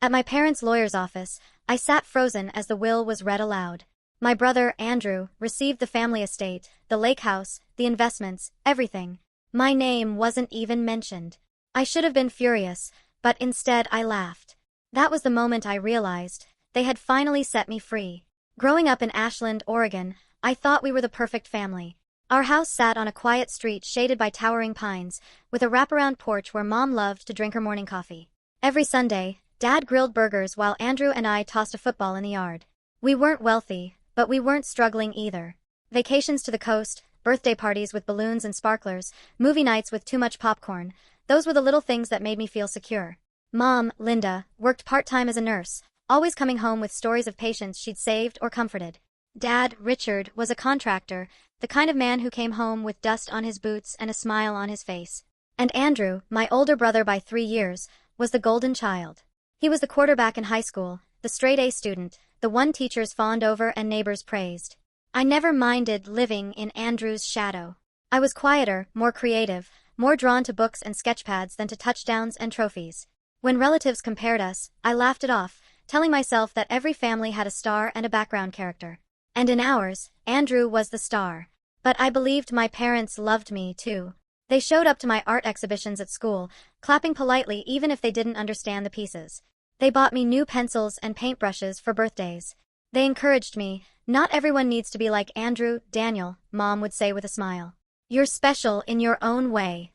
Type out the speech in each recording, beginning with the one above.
At my parents' lawyer's office, I sat frozen as the will was read aloud. My brother, Andrew, received the family estate, the lake house, the investments, everything. My name wasn't even mentioned. I should have been furious, but instead I laughed. That was the moment I realized they had finally set me free. Growing up in Ashland, Oregon, I thought we were the perfect family. Our house sat on a quiet street shaded by towering pines, with a wraparound porch where Mom loved to drink her morning coffee. Every Sunday, Dad grilled burgers while Andrew and I tossed a football in the yard. We weren't wealthy, but we weren't struggling either. Vacations to the coast, birthday parties with balloons and sparklers, movie nights with too much popcorn, those were the little things that made me feel secure. Mom, Linda, worked part-time as a nurse, always coming home with stories of patients she'd saved or comforted. Dad, Richard, was a contractor, the kind of man who came home with dust on his boots and a smile on his face. And Andrew, my older brother by 3 years, was the golden child. He was the quarterback in high school, the straight-A student, the one teachers fawned over and neighbors praised. I never minded living in Andrew's shadow. I was quieter, more creative, more drawn to books and sketchpads than to touchdowns and trophies. When relatives compared us, I laughed it off, telling myself that every family had a star and a background character. And in ours, Andrew was the star. But I believed my parents loved me too. They showed up to my art exhibitions at school, clapping politely even if they didn't understand the pieces. They bought me new pencils and paintbrushes for birthdays. They encouraged me. Not everyone needs to be like Andrew, Daniel, Mom would say with a smile. You're special in your own way.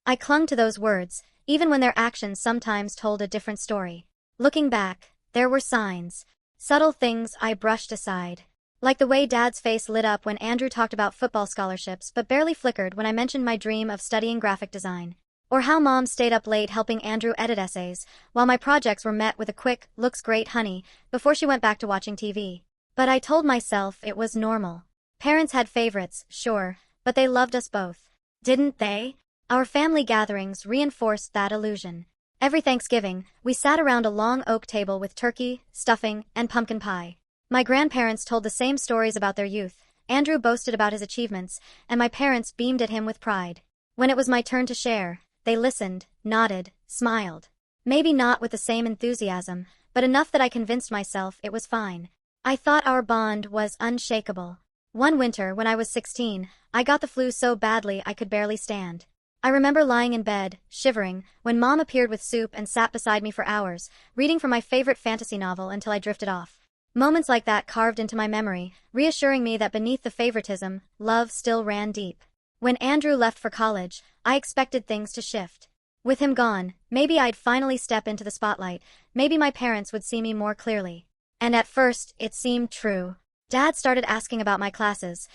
I clung to those words, even when their actions sometimes told a different story. Looking back, there were signs. Subtle things I brushed aside. Like the way Dad's face lit up when Andrew talked about football scholarships but barely flickered when I mentioned my dream of studying graphic design. Or how Mom stayed up late helping Andrew edit essays, while my projects were met with a quick, "looks great, honey," before she went back to watching TV. But I told myself it was normal. Parents had favorites, sure, but they loved us both. Didn't they? Our family gatherings reinforced that illusion. Every Thanksgiving, we sat around a long oak table with turkey, stuffing, and pumpkin pie. My grandparents told the same stories about their youth, Andrew boasted about his achievements, and my parents beamed at him with pride. When it was my turn to share, they listened, nodded, smiled. Maybe not with the same enthusiasm, but enough that I convinced myself it was fine. I thought our bond was unshakable. One winter, when I was 16, I got the flu so badly I could barely stand. I remember lying in bed, shivering, when Mom appeared with soup and sat beside me for hours, reading from my favorite fantasy novel until I drifted off. Moments like that carved into my memory, reassuring me that beneath the favoritism, love still ran deep. When Andrew left for college, I expected things to shift. With him gone, maybe I'd finally step into the spotlight, maybe my parents would see me more clearly. And at first, it seemed true. Dad started asking about my classes.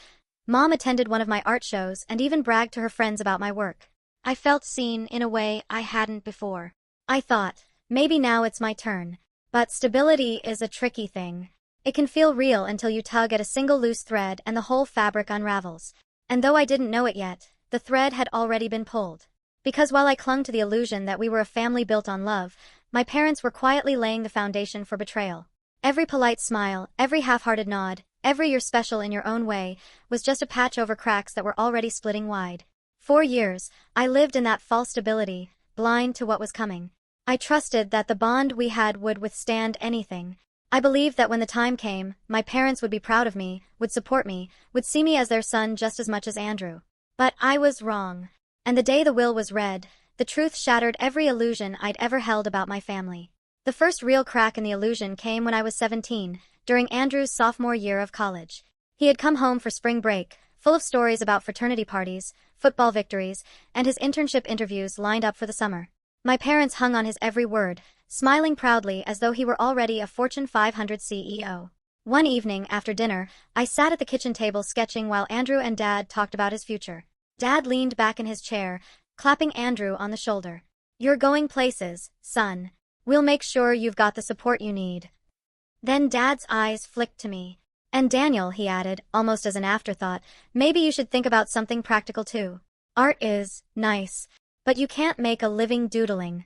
Mom attended one of my art shows and even bragged to her friends about my work. I felt seen in a way I hadn't before. I thought, maybe now it's my turn. But stability is a tricky thing. It can feel real until you tug at a single loose thread and the whole fabric unravels. And though I didn't know it yet, the thread had already been pulled. Because while I clung to the illusion that we were a family built on love, my parents were quietly laying the foundation for betrayal. Every polite smile, every half-hearted nod, every "you're special in your own way," was just a patch over cracks that were already splitting wide. 4 years, I lived in that false stability, blind to what was coming. I trusted that the bond we had would withstand anything. I believed that when the time came, my parents would be proud of me, would support me, would see me as their son just as much as Andrew. But I was wrong. And the day the will was read, the truth shattered every illusion I'd ever held about my family. The first real crack in the illusion came when I was 17, during Andrew's sophomore year of college. He had come home for spring break, full of stories about fraternity parties, football victories, and his internship interviews lined up for the summer. My parents hung on his every word, smiling proudly as though he were already a Fortune 500 CEO. One evening, after dinner, I sat at the kitchen table sketching while Andrew and Dad talked about his future. Dad leaned back in his chair, clapping Andrew on the shoulder. "You're going places, son. We'll make sure you've got the support you need." Then Dad's eyes flicked to me. "And Daniel," he added, almost as an afterthought, "maybe you should think about something practical too. Art is nice, but you can't make a living doodling."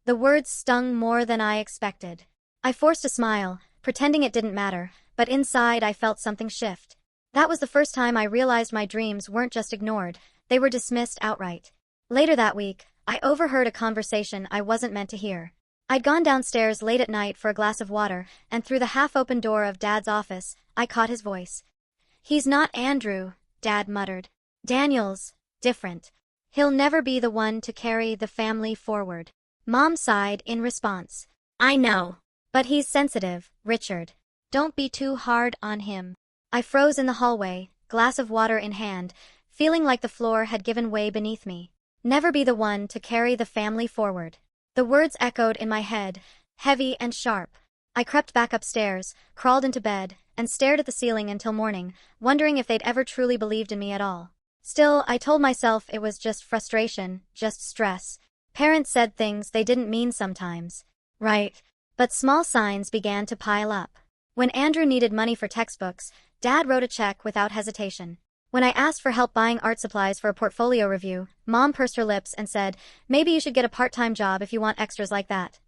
The words stung more than I expected. I forced a smile, pretending it didn't matter, but inside I felt something shift. That was the first time I realized my dreams weren't just ignored, they were dismissed outright. Later that week, I overheard a conversation I wasn't meant to hear. I'd gone downstairs late at night for a glass of water, and through the half-open door of Dad's office, I caught his voice. "He's not Andrew," Dad muttered. "Daniel's different. He'll never be the one to carry the family forward." Mom sighed in response. "I know. But he's sensitive, Richard. Don't be too hard on him." I froze in the hallway, glass of water in hand, feeling like the floor had given way beneath me. Never be the one to carry the family forward. The words echoed in my head, heavy and sharp. I crept back upstairs, crawled into bed, and stared at the ceiling until morning, wondering if they'd ever truly believed in me at all. Still, I told myself it was just frustration, just stress. Parents said things they didn't mean sometimes. Right. But small signs began to pile up. When Andrew needed money for textbooks, Dad wrote a check without hesitation. When I asked for help buying art supplies for a portfolio review, Mom pursed her lips and said, "Maybe you should get a part-time job if you want extras like that."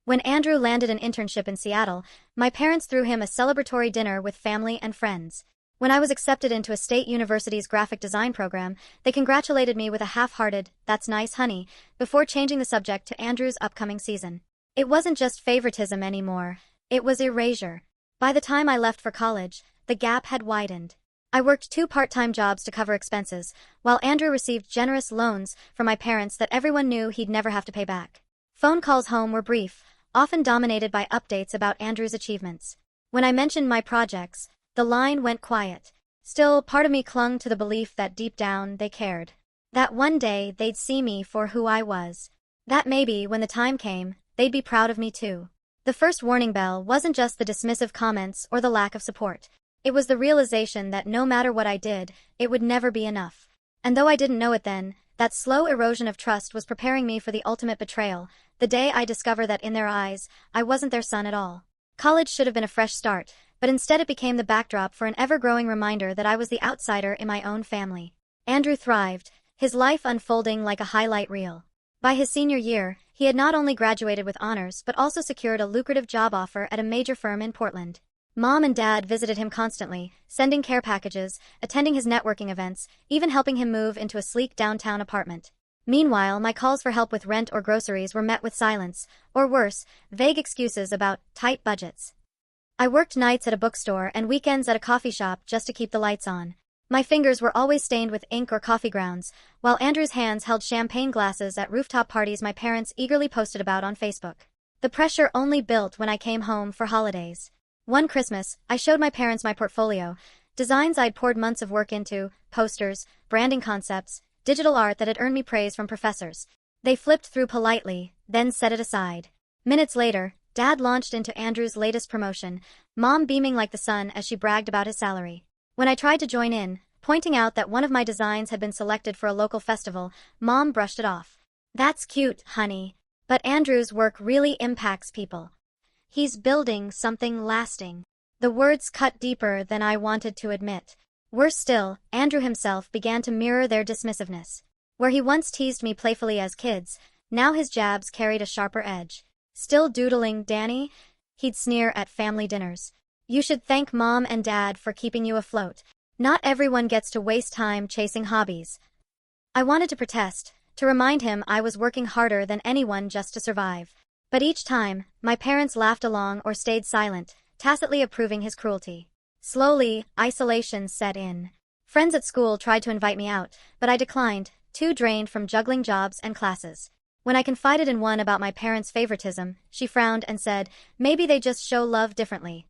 When Andrew landed an internship in Seattle, my parents threw him a celebratory dinner with family and friends. When I was accepted into a state university's graphic design program, they congratulated me with a half-hearted, "That's nice, honey," before changing the subject to Andrew's upcoming season. It wasn't just favoritism anymore. It was erasure. By the time I left for college, the gap had widened. I worked 2 part-time jobs to cover expenses, while Andrew received generous loans from my parents that everyone knew he'd never have to pay back. Phone calls home were brief, often dominated by updates about Andrew's achievements. When I mentioned my projects, the line went quiet. Still, part of me clung to the belief that deep down they cared. That one day they'd see me for who I was. That maybe, when the time came, they'd be proud of me too. The first warning bell wasn't just the dismissive comments or the lack of support. It was the realization that no matter what I did, it would never be enough. And though I didn't know it then, that slow erosion of trust was preparing me for the ultimate betrayal, the day I discovered that in their eyes, I wasn't their son at all. College should have been a fresh start, but instead it became the backdrop for an ever-growing reminder that I was the outsider in my own family. Andrew thrived, his life unfolding like a highlight reel. By his senior year, he had not only graduated with honors but also secured a lucrative job offer at a major firm in Portland. Mom and Dad visited him constantly, sending care packages, attending his networking events, even helping him move into a sleek downtown apartment. Meanwhile, my calls for help with rent or groceries were met with silence, or worse, vague excuses about tight budgets. I worked nights at a bookstore and weekends at a coffee shop just to keep the lights on. My fingers were always stained with ink or coffee grounds, while Andrew's hands held champagne glasses at rooftop parties my parents eagerly posted about on Facebook. The pressure only built when I came home for holidays. One Christmas, I showed my parents my portfolio, designs I'd poured months of work into, posters, branding concepts, digital art that had earned me praise from professors. They flipped through politely, then set it aside. Minutes later, Dad launched into Andrew's latest promotion, Mom beaming like the sun as she bragged about his salary. When I tried to join in, pointing out that one of my designs had been selected for a local festival, Mom brushed it off. "That's cute, honey. But Andrew's work really impacts people. He's building something lasting." The words cut deeper than I wanted to admit. Worse still, Andrew himself began to mirror their dismissiveness. Where he once teased me playfully as kids, now his jabs carried a sharper edge. "Still doodling, Danny?" He'd sneer at family dinners. "You should thank Mom and Dad for keeping you afloat. Not everyone gets to waste time chasing hobbies." I wanted to protest, to remind him I was working harder than anyone just to survive. But each time, my parents laughed along or stayed silent, tacitly approving his cruelty. Slowly, isolation set in. Friends at school tried to invite me out, but I declined, too drained from juggling jobs and classes. When I confided in one about my parents' favoritism, she frowned and said, "Maybe they just show love differently."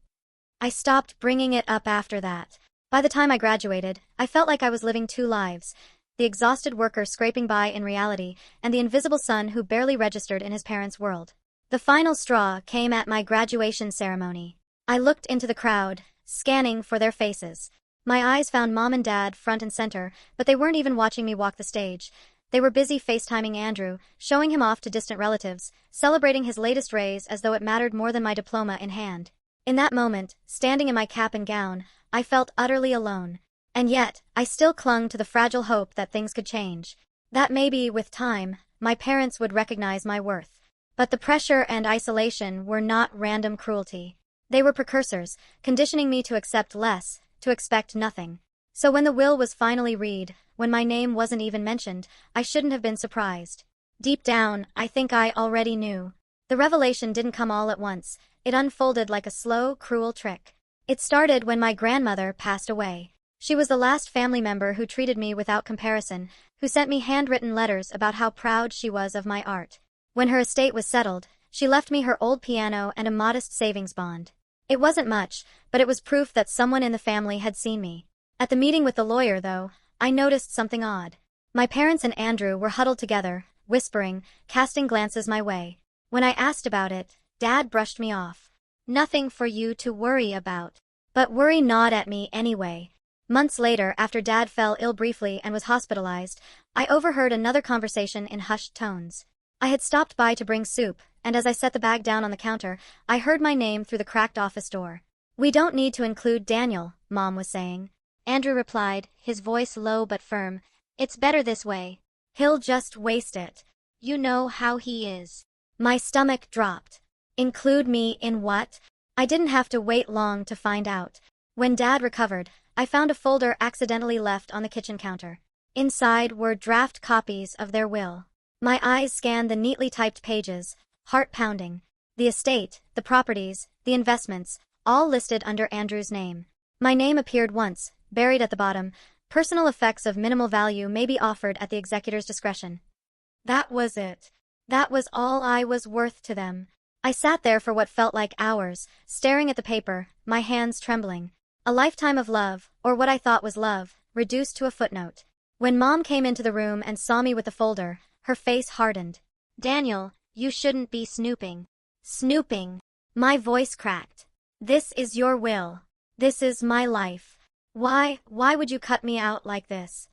I stopped bringing it up after that. By the time I graduated, I felt like I was living 2 lives. The exhausted worker scraping by in reality, and the invisible son who barely registered in his parents' world. The final straw came at my graduation ceremony. I looked into the crowd, scanning for their faces. My eyes found Mom and Dad front and center, but they weren't even watching me walk the stage. They were busy FaceTiming Andrew, showing him off to distant relatives, celebrating his latest raise as though it mattered more than my diploma in hand. In that moment, standing in my cap and gown, I felt utterly alone. And yet, I still clung to the fragile hope that things could change. That maybe, with time, my parents would recognize my worth. But the pressure and isolation were not random cruelty. They were precursors, conditioning me to accept less, to expect nothing. So when the will was finally read, when my name wasn't even mentioned, I shouldn't have been surprised. Deep down, I think I already knew. The revelation didn't come all at once. It unfolded like a slow, cruel trick. It started when my grandmother passed away. She was the last family member who treated me without comparison, who sent me handwritten letters about how proud she was of my art. When her estate was settled, she left me her old piano and a modest savings bond. It wasn't much, but it was proof that someone in the family had seen me. At the meeting with the lawyer, though, I noticed something odd. My parents and Andrew were huddled together, whispering, casting glances my way. When I asked about it, Dad brushed me off. Nothing for you to worry about. But worry gnawed at me anyway. Months later, after Dad fell ill briefly and was hospitalized, I overheard another conversation in hushed tones. I had stopped by to bring soup, and as I set the bag down on the counter, I heard my name through the cracked office door. "We don't need to include Daniel," Mom was saying. Andrew replied, his voice low but firm. "It's better this way. He'll just waste it. You know how he is." My stomach dropped. Include me in what? I didn't have to wait long to find out. When Dad recovered, I found a folder accidentally left on the kitchen counter. Inside were draft copies of their will. My eyes scanned the neatly typed pages, heart pounding. The estate, the properties, the investments, all listed under Andrew's name. My name appeared once, buried at the bottom. Personal effects of minimal value may be offered at the executor's discretion. That was it. That was all I was worth to them. I sat there for what felt like hours, staring at the paper, my hands trembling. A lifetime of love, or what I thought was love, reduced to a footnote. When Mom came into the room and saw me with the folder, her face hardened. "Daniel, you shouldn't be snooping." "Snooping?" My voice cracked. "This is your will. This is my life. Why would you cut me out like this?"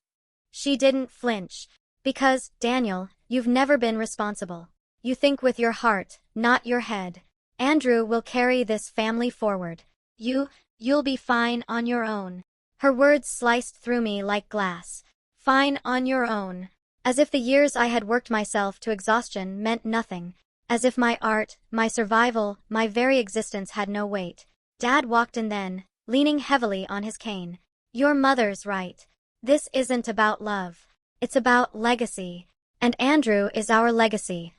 She didn't flinch. "Because, Daniel, you've never been responsible. You think with your heart, not your head. Andrew will carry this family forward. You'll be fine on your own." Her words sliced through me like glass. Fine on your own. As if the years I had worked myself to exhaustion meant nothing. As if my art, my survival, my very existence had no weight. Dad walked in then, leaning heavily on his cane. "Your mother's right. This isn't about love. It's about legacy. And Andrew is our legacy."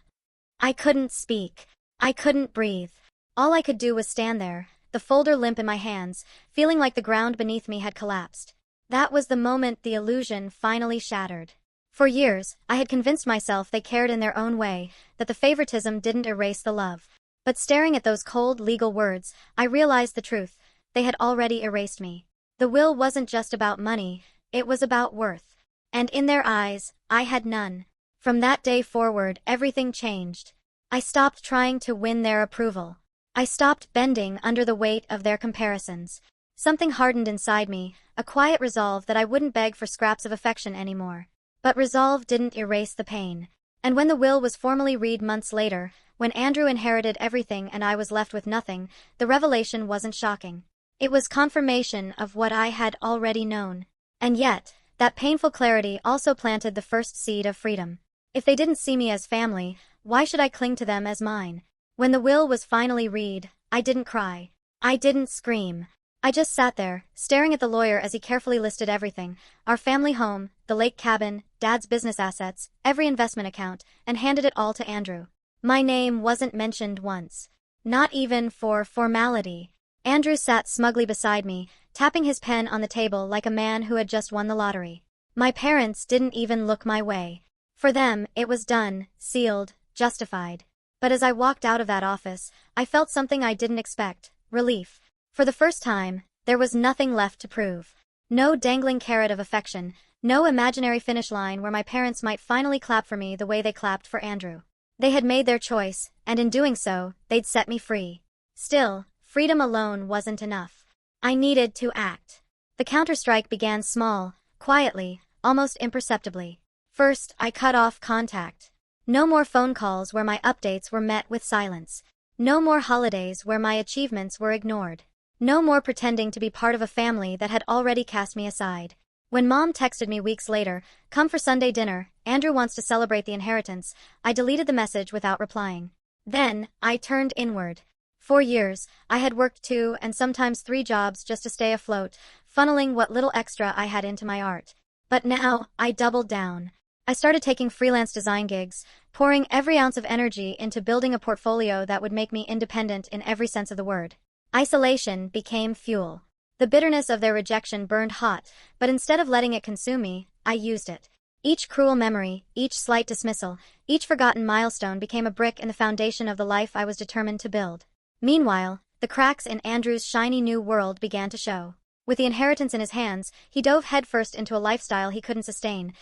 I couldn't speak. I couldn't breathe. All I could do was stand there, the folder limp in my hands, feeling like the ground beneath me had collapsed. That was the moment the illusion finally shattered. For years, I had convinced myself they cared in their own way, that the favoritism didn't erase the love. But staring at those cold legal words, I realized the truth. They had already erased me. The will wasn't just about money, it was about worth. And in their eyes, I had none. From that day forward, everything changed. I stopped trying to win their approval. I stopped bending under the weight of their comparisons. Something hardened inside me, a quiet resolve that I wouldn't beg for scraps of affection anymore. But resolve didn't erase the pain. And when the will was formally read months later, when Andrew inherited everything and I was left with nothing, the revelation wasn't shocking. It was confirmation of what I had already known. And yet, that painful clarity also planted the first seed of freedom. If they didn't see me as family, why should I cling to them as mine? When the will was finally read, I didn't cry. I didn't scream. I just sat there, staring at the lawyer as he carefully listed everything, our family home, the lake cabin, Dad's business assets, every investment account, and handed it all to Andrew. My name wasn't mentioned once. Not even for formality. Andrew sat smugly beside me, tapping his pen on the table like a man who had just won the lottery. My parents didn't even look my way. For them, it was done, sealed, justified. But as I walked out of that office, I felt something I didn't expect: relief. For the first time, there was nothing left to prove. No dangling carrot of affection, no imaginary finish line where my parents might finally clap for me the way they clapped for Andrew. They had made their choice, and in doing so, they'd set me free. Still, freedom alone wasn't enough. I needed to act. The counterstrike began small, quietly, almost imperceptibly. First, I cut off contact. No more phone calls where my updates were met with silence. No more holidays where my achievements were ignored. No more pretending to be part of a family that had already cast me aside. When Mom texted me weeks later, "Come for Sunday dinner, Andrew wants to celebrate the inheritance," I deleted the message without replying. Then, I turned inward. For years, I had worked 2 and sometimes 3 jobs just to stay afloat, funneling what little extra I had into my art. But now, I doubled down. I started taking freelance design gigs, pouring every ounce of energy into building a portfolio that would make me independent in every sense of the word. Isolation became fuel. The bitterness of their rejection burned hot, but instead of letting it consume me, I used it. Each cruel memory, each slight dismissal, each forgotten milestone became a brick in the foundation of the life I was determined to build. Meanwhile, the cracks in Andrew's shiny new world began to show. With the inheritance in his hands, he dove headfirst into a lifestyle he couldn't sustain.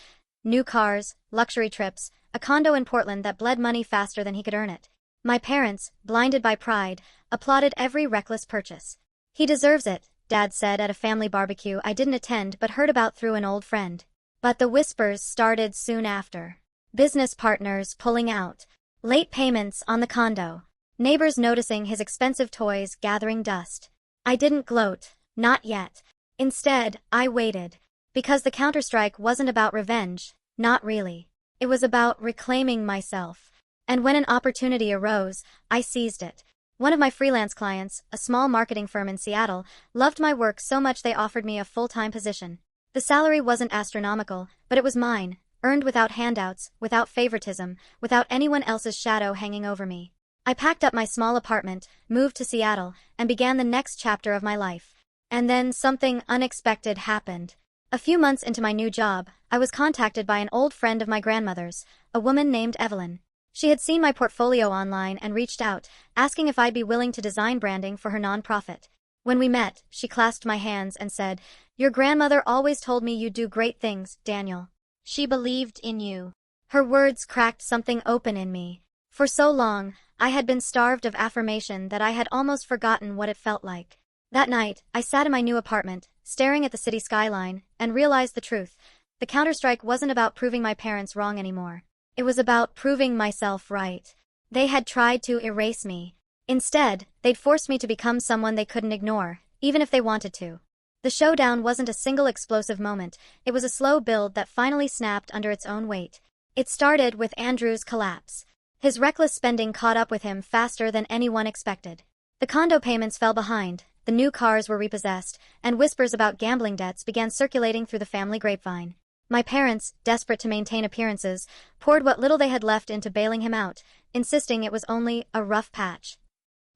New cars, luxury trips, a condo in Portland that bled money faster than he could earn it. My parents, blinded by pride, applauded every reckless purchase. "He deserves it," Dad said at a family barbecue I didn't attend but heard about through an old friend. But the whispers started soon after. Business partners pulling out. Late payments on the condo. Neighbors noticing his expensive toys gathering dust. I didn't gloat. Not yet. Instead, I waited. Because the counterstrike wasn't about revenge. Not really. It was about reclaiming myself. And when an opportunity arose, I seized it. One of my freelance clients, a small marketing firm in Seattle, loved my work so much they offered me a full-time position. The salary wasn't astronomical, but it was mine, earned without handouts, without favoritism, without anyone else's shadow hanging over me. I packed up my small apartment, moved to Seattle, and began the next chapter of my life. And then something unexpected happened. A few months into my new job, I was contacted by an old friend of my grandmother's, a woman named Evelyn. She had seen my portfolio online and reached out, asking if I'd be willing to design branding for her nonprofit. When we met, she clasped my hands and said, "Your grandmother always told me you'd do great things, Daniel. She believed in you." Her words cracked something open in me. For so long, I had been starved of affirmation that I had almost forgotten what it felt like. That night, I sat in my new apartment, staring at the city skyline, and realized the truth. The counterstrike wasn't about proving my parents wrong anymore. It was about proving myself right. They had tried to erase me. Instead, they'd forced me to become someone they couldn't ignore, even if they wanted to. The showdown wasn't a single explosive moment, it was a slow build that finally snapped under its own weight. It started with Andrew's collapse. His reckless spending caught up with him faster than anyone expected. The condo payments fell behind, the new cars were repossessed, and whispers about gambling debts began circulating through the family grapevine. My parents, desperate to maintain appearances, poured what little they had left into bailing him out, insisting it was only a rough patch.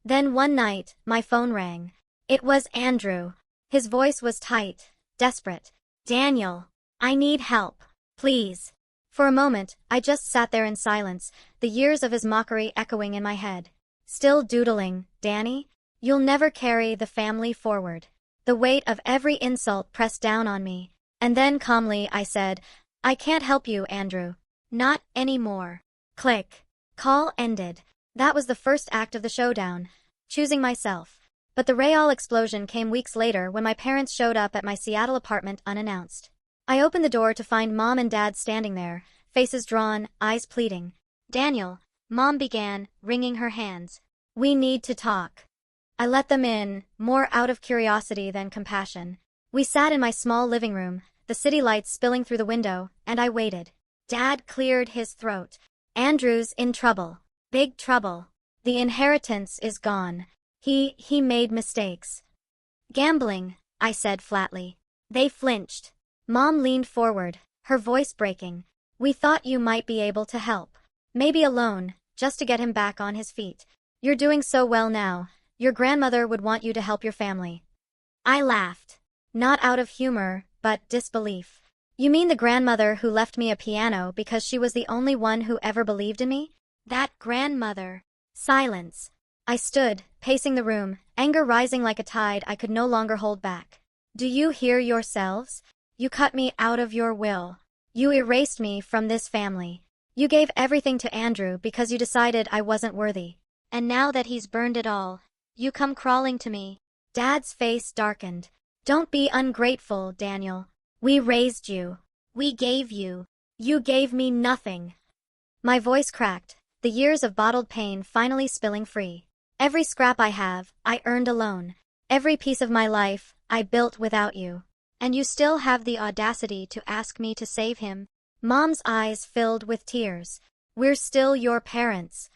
Then one night, my phone rang. It was Andrew. His voice was tight, desperate. "Daniel, I need help. Please." For a moment, I just sat there in silence, the years of his mockery echoing in my head. Still doodling, "Danny? You'll never carry the family forward." The weight of every insult pressed down on me. And then calmly I said, "I can't help you, Andrew. Not anymore." Click. Call ended. That was the first act of the showdown. Choosing myself. But the real explosion came weeks later when my parents showed up at my Seattle apartment unannounced. I opened the door to find Mom and Dad standing there, faces drawn, eyes pleading. "Daniel," Mom began, wringing her hands. "We need to talk." I let them in, more out of curiosity than compassion. We sat in my small living room, the city lights spilling through the window, and I waited. Dad cleared his throat. "Andrew's in trouble. Big trouble. The inheritance is gone. He made mistakes." "Gambling," I said flatly. They flinched. Mom leaned forward, her voice breaking. "We thought you might be able to help. Maybe a loan, just to get him back on his feet. You're doing so well now. Your grandmother would want you to help your family." I laughed. Not out of humor, but disbelief. "You mean the grandmother who left me a piano because she was the only one who ever believed in me? That grandmother." Silence. I stood, pacing the room, anger rising like a tide I could no longer hold back. "Do you hear yourselves? You cut me out of your will. You erased me from this family. You gave everything to Andrew because you decided I wasn't worthy. And now that he's burned it all, you come crawling to me." Dad's face darkened. "Don't be ungrateful, Daniel. We raised you. We gave you. You gave me nothing." My voice cracked, the years of bottled pain finally spilling free. "Every scrap I have, I earned alone. Every piece of my life, I built without you. And you still have the audacity to ask me to save him?" Mom's eyes filled with tears. "We're still your parents."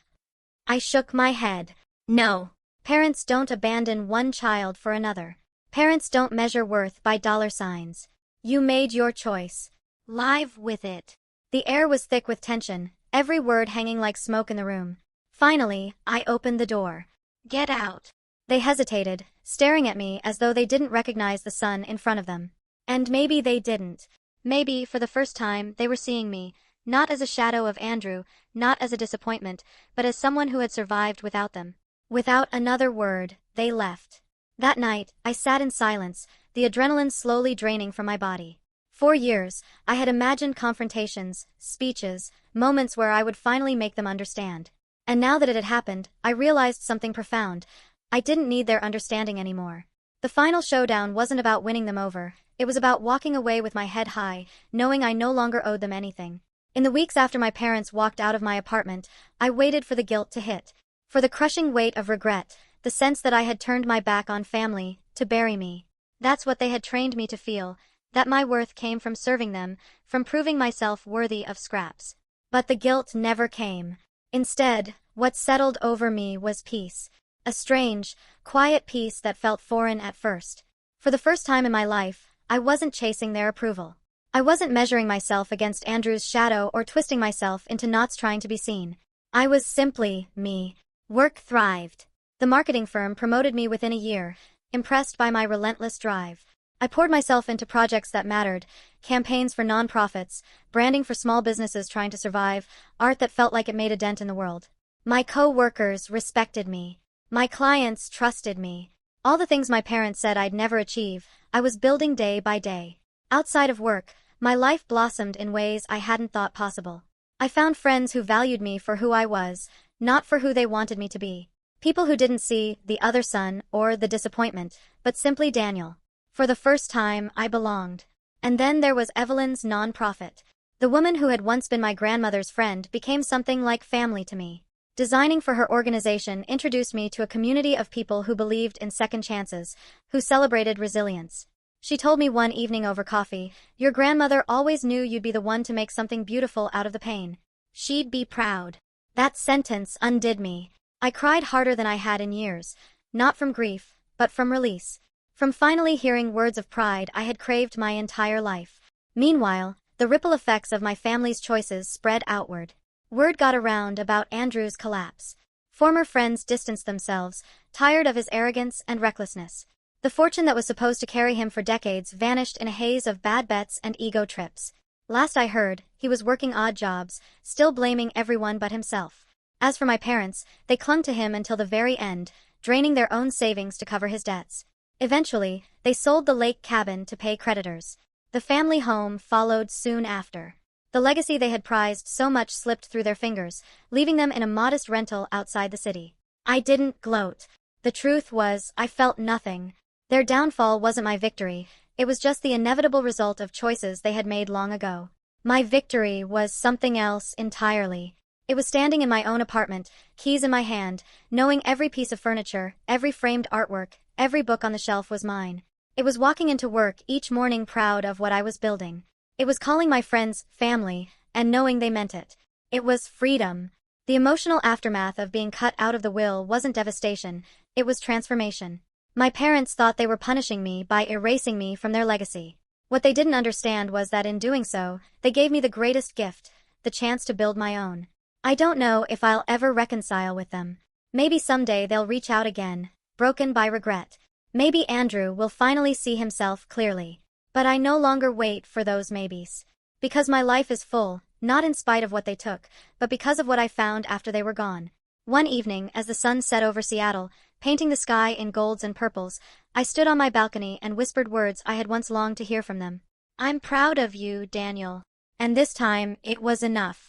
I shook my head. "No. Parents don't abandon one child for another. Parents don't measure worth by dollar signs. You made your choice. Live with it." The air was thick with tension, every word hanging like smoke in the room. Finally, I opened the door. "Get out." They hesitated, staring at me as though they didn't recognize the son in front of them. And maybe they didn't. Maybe, for the first time, they were seeing me, not as a shadow of Andrew, not as a disappointment, but as someone who had survived without them. Without another word, they left. That night, I sat in silence, the adrenaline slowly draining from my body. For years, I had imagined confrontations, speeches, moments where I would finally make them understand. And now that it had happened, I realized something profound. I didn't need their understanding anymore. The final showdown wasn't about winning them over. It was about walking away with my head high, knowing I no longer owed them anything. In the weeks after my parents walked out of my apartment, I waited for the guilt to hit. For the crushing weight of regret, the sense that I had turned my back on family, to bury me. That's what they had trained me to feel, that my worth came from serving them, from proving myself worthy of scraps. But the guilt never came. Instead, what settled over me was peace. A strange, quiet peace that felt foreign at first. For the first time in my life, I wasn't chasing their approval. I wasn't measuring myself against Andrew's shadow or twisting myself into knots trying to be seen. I was simply me. Work thrived. The marketing firm promoted me within a year, impressed by my relentless drive. I poured myself into projects that mattered, campaigns for nonprofits, branding for small businesses trying to survive, art that felt like it made a dent in the world. My co-workers respected me. My clients trusted me. All the things my parents said I'd never achieve, I was building day by day. Outside of work, my life blossomed in ways I hadn't thought possible. I found friends who valued me for who I was, not for who they wanted me to be. People who didn't see the other son or the disappointment, but simply Daniel. For the first time, I belonged. And then there was Evelyn's nonprofit. The woman who had once been my grandmother's friend became something like family to me. Designing for her organization introduced me to a community of people who believed in second chances, who celebrated resilience. She told me one evening over coffee, "Your grandmother always knew you'd be the one to make something beautiful out of the pain. She'd be proud." That sentence undid me. I cried harder than I had in years, not from grief, but from release. From finally hearing words of pride I had craved my entire life. Meanwhile, the ripple effects of my family's choices spread outward. Word got around about Andrew's collapse. Former friends distanced themselves, tired of his arrogance and recklessness. The fortune that was supposed to carry him for decades vanished in a haze of bad bets and ego trips. Last I heard, he was working odd jobs, still blaming everyone but himself. As for my parents, they clung to him until the very end, draining their own savings to cover his debts. Eventually, they sold the lake cabin to pay creditors. The family home followed soon after. The legacy they had prized so much slipped through their fingers, leaving them in a modest rental outside the city. I didn't gloat. The truth was, I felt nothing. Their downfall wasn't my victory, it was just the inevitable result of choices they had made long ago. My victory was something else entirely. It was standing in my own apartment, keys in my hand, knowing every piece of furniture, every framed artwork, every book on the shelf was mine. It was walking into work each morning proud of what I was building. It was calling my friends family, and knowing they meant it. It was freedom. The emotional aftermath of being cut out of the will wasn't devastation, it was transformation. My parents thought they were punishing me by erasing me from their legacy. What they didn't understand was that in doing so, they gave me the greatest gift, the chance to build my own. I don't know if I'll ever reconcile with them. Maybe someday they'll reach out again, broken by regret. Maybe Andrew will finally see himself clearly. But I no longer wait for those maybes. Because my life is full, not in spite of what they took, but because of what I found after they were gone. One evening, as the sun set over Seattle, painting the sky in golds and purples, I stood on my balcony and whispered words I had once longed to hear from them. "I'm proud of you, Daniel." And this time, it was enough.